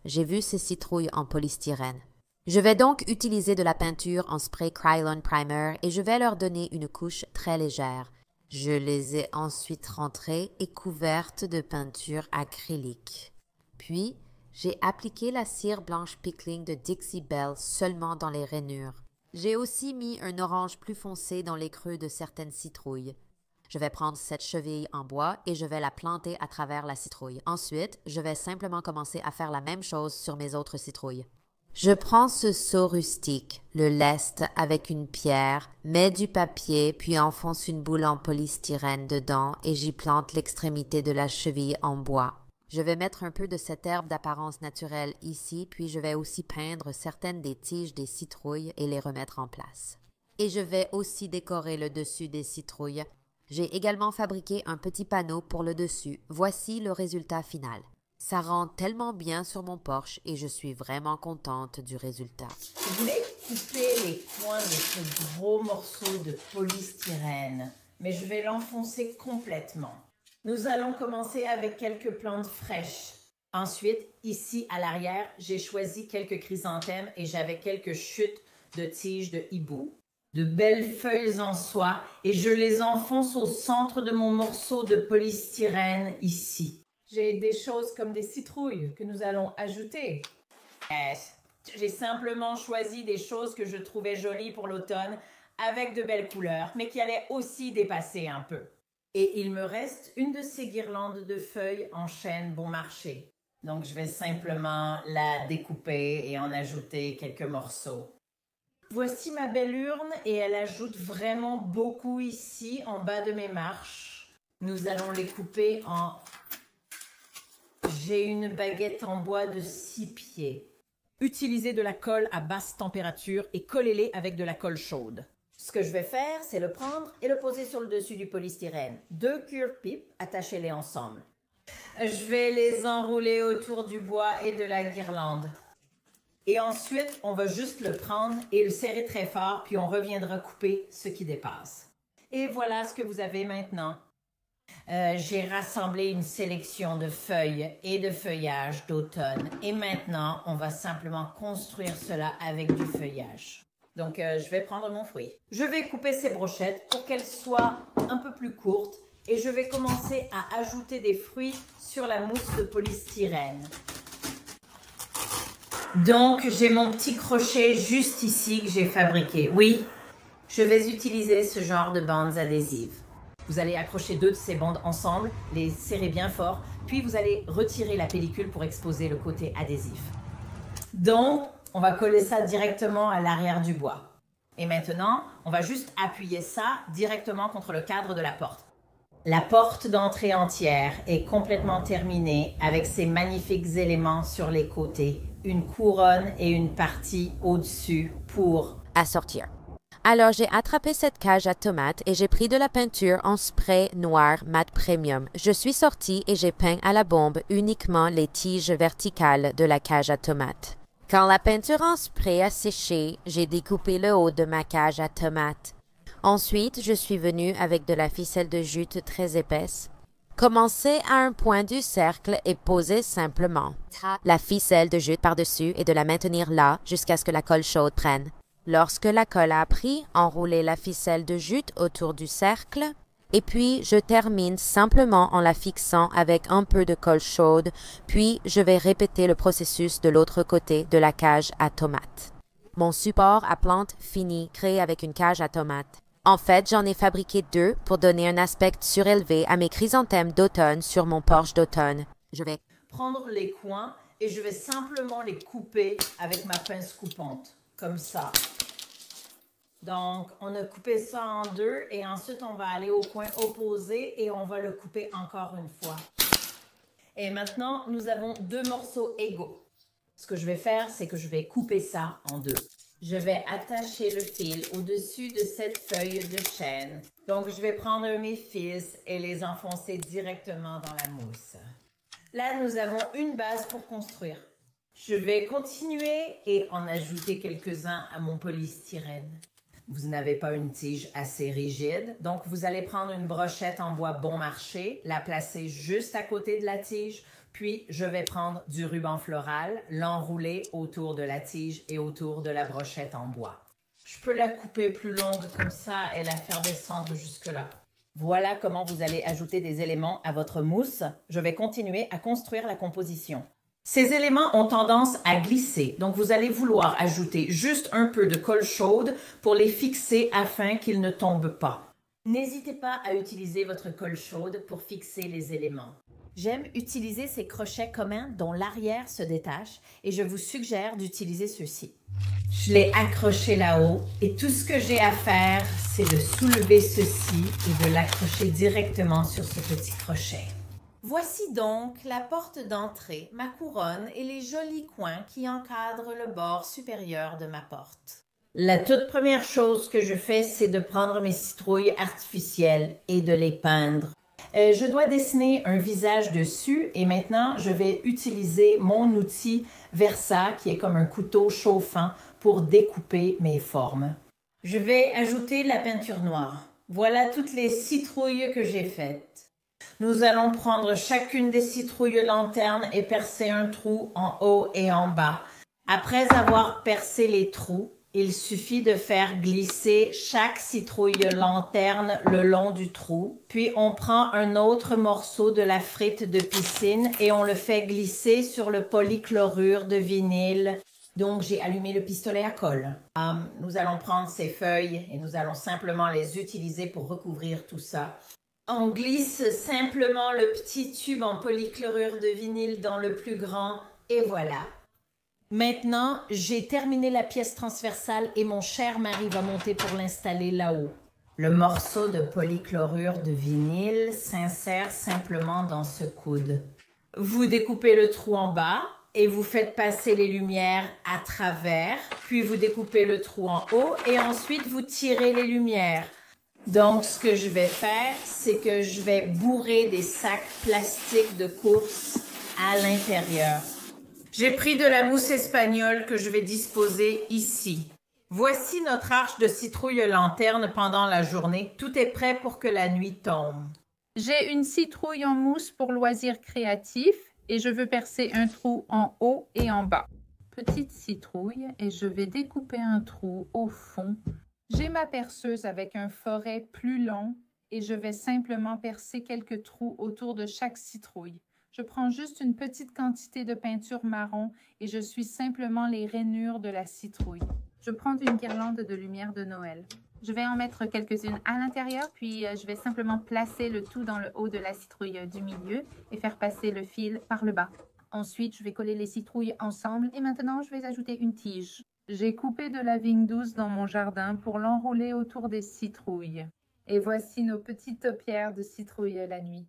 J'ai vu ces citrouilles en polystyrène. Je vais donc utiliser de la peinture en spray Krylon Primer et je vais leur donner une couche très légère. Je les ai ensuite rentrées et couvertes de peinture acrylique. Puis, j'ai appliqué la cire blanche pickling de Dixie Belle seulement dans les rainures. J'ai aussi mis un orange plus foncé dans les creux de certaines citrouilles. Je vais prendre cette cheville en bois et je vais la planter à travers la citrouille. Ensuite, je vais simplement commencer à faire la même chose sur mes autres citrouilles. Je prends ce seau rustique, le leste avec une pierre, mets du papier, puis enfonce une boule en polystyrène dedans et j'y plante l'extrémité de la cheville en bois. Je vais mettre un peu de cette herbe d'apparence naturelle ici, puis je vais aussi peindre certaines des tiges des citrouilles et les remettre en place. Et je vais aussi décorer le dessus des citrouilles. J'ai également fabriqué un petit panneau pour le dessus. Voici le résultat final. Ça rend tellement bien sur mon porche et je suis vraiment contente du résultat. Je voulais couper les coins de ce gros morceau de polystyrène, mais je vais l'enfoncer complètement. Nous allons commencer avec quelques plantes fraîches. Ensuite, ici à l'arrière, j'ai choisi quelques chrysanthèmes et j'avais quelques chutes de tiges de hibou. De belles feuilles en soie et je les enfonce au centre de mon morceau de polystyrène ici. J'ai des choses comme des citrouilles que nous allons ajouter. J'ai simplement choisi des choses que je trouvais jolies pour l'automne avec de belles couleurs, mais qui allaient aussi dépasser un peu. Et il me reste une de ces guirlandes de feuilles en chêne bon marché. Donc je vais simplement la découper et en ajouter quelques morceaux. Voici ma belle urne et elle ajoute vraiment beaucoup ici en bas de mes marches. Nous allons les couper en... J'ai une baguette en bois de 6 pieds. Utilisez de la colle à basse température et collez-les avec de la colle chaude. Ce que je vais faire, c'est le prendre et le poser sur le dessus du polystyrène. 2 cure-pipes, attachez-les ensemble. Je vais les enrouler autour du bois et de la guirlande. Et ensuite, on va juste le prendre et le serrer très fort, puis on reviendra couper ce qui dépasse. Et voilà ce que vous avez maintenant. J'ai rassemblé une sélection de feuilles et de feuillage d'automne. Et maintenant, on va simplement construire cela avec du feuillage. Donc, je vais prendre mon fruit. Je vais couper ces brochettes pour qu'elles soient un peu plus courtes et je vais commencer à ajouter des fruits sur la mousse de polystyrène. Donc, j'ai mon petit crochet juste ici que j'ai fabriqué. Oui, je vais utiliser ce genre de bandes adhésives. Vous allez accrocher 2 de ces bandes ensemble, les serrer bien fort, puis vous allez retirer la pellicule pour exposer le côté adhésif. Donc, on va coller ça directement à l'arrière du bois. Et maintenant, on va juste appuyer ça directement contre le cadre de la porte. La porte d'entrée entière est complètement terminée avec ces magnifiques éléments sur les côtés, une couronne et une partie au-dessus pour Assortir. Alors, j'ai attrapé cette cage à tomates et j'ai pris de la peinture en spray noir mat premium. Je suis sortie et j'ai peint à la bombe uniquement les tiges verticales de la cage à tomates. Quand la peinture en spray a séché, j'ai découpé le haut de ma cage à tomates. Ensuite, je suis venue avec de la ficelle de jute très épaisse. Commencez à un point du cercle et posez simplement la ficelle de jute par-dessus et de la maintenir là jusqu'à ce que la colle chaude prenne. Lorsque la colle a pris, enroulez la ficelle de jute autour du cercle et puis je termine simplement en la fixant avec un peu de colle chaude, puis je vais répéter le processus de l'autre côté de la cage à tomates. Mon support à plante fini créé avec une cage à tomates. En fait, j'en ai fabriqué 2 pour donner un aspect surélevé à mes chrysanthèmes d'automne sur mon porche d'automne. Je vais prendre les coins et je vais simplement les couper avec ma pince coupante, comme ça. Donc, on a coupé ça en 2 et ensuite, on va aller au coin opposé et on va le couper encore une fois. Et maintenant, nous avons 2 morceaux égaux. Ce que je vais faire, c'est que je vais couper ça en 2. Je vais attacher le fil au-dessus de cette feuille de chêne. Donc, je vais prendre mes fils et les enfoncer directement dans la mousse. Là, nous avons une base pour construire. Je vais continuer et en ajouter quelques-uns à mon polystyrène. Vous n'avez pas une tige assez rigide, donc vous allez prendre une brochette en bois bon marché, la placer juste à côté de la tige Puis, je vais prendre du ruban floral, l'enrouler autour de la tige et autour de la brochette en bois. Je peux la couper plus longue comme ça et la faire descendre jusque-là. Voilà comment vous allez ajouter des éléments à votre mousse. Je vais continuer à construire la composition. Ces éléments ont tendance à glisser, donc vous allez vouloir ajouter juste un peu de colle chaude pour les fixer afin qu'ils ne tombent pas. N'hésitez pas à utiliser votre colle chaude pour fixer les éléments. J'aime utiliser ces crochets communs dont l'arrière se détache et je vous suggère d'utiliser ceux-ci. Je l'ai accroché là-haut et tout ce que j'ai à faire, c'est de soulever ceci et de l'accrocher directement sur ce petit crochet. Voici donc la porte d'entrée, ma couronne et les jolis coins qui encadrent le bord supérieur de ma porte. La toute première chose que je fais, c'est de prendre mes citrouilles artificielles et de les peindre. Je dois dessiner un visage dessus et maintenant, je vais utiliser mon outil Versa, qui est comme un couteau chauffant, pour découper mes formes. Je vais ajouter la peinture noire. Voilà toutes les citrouilles que j'ai faites. Nous allons prendre chacune des citrouilles lanternes et percer un trou en haut et en bas. Après avoir percé les trous, il suffit de faire glisser chaque citrouille lanterne le long du trou, puis on prend un autre morceau de la frite de piscine et on le fait glisser sur le polychlorure de vinyle. Donc, j'ai allumé le pistolet à colle. Nous allons prendre ces feuilles et nous allons simplement les utiliser pour recouvrir tout ça. On glisse simplement le petit tube en polychlorure de vinyle dans le plus grand et voilà. Maintenant, j'ai terminé la pièce transversale et mon cher mari va monter pour l'installer là-haut. Le morceau de polychlorure de vinyle s'insère simplement dans ce coude. Vous découpez le trou en bas et vous faites passer les lumières à travers, puis vous découpez le trou en haut et ensuite vous tirez les lumières. Donc, ce que je vais faire, c'est que je vais bourrer des sacs plastiques de course à l'intérieur. J'ai pris de la mousse espagnole que je vais disposer ici. Voici notre arche de citrouille lanterne pendant la journée. Tout est prêt pour que la nuit tombe. J'ai une citrouille en mousse pour loisirs créatifs et je veux percer un trou en haut et en bas. Petite citrouille et je vais découper un trou au fond. J'ai ma perceuse avec un forêt plus long et je vais simplement percer quelques trous autour de chaque citrouille. Je prends juste une petite quantité de peinture marron et je suis simplement les rainures de la citrouille. Je prends une guirlande de lumière de Noël. Je vais en mettre quelques-unes à l'intérieur, puis je vais simplement placer le tout dans le haut de la citrouille du milieu et faire passer le fil par le bas. Ensuite, je vais coller les citrouilles ensemble et maintenant, je vais ajouter une tige. J'ai coupé de la vigne douce dans mon jardin pour l'enrouler autour des citrouilles. Et voici nos petites paupières de citrouille la nuit.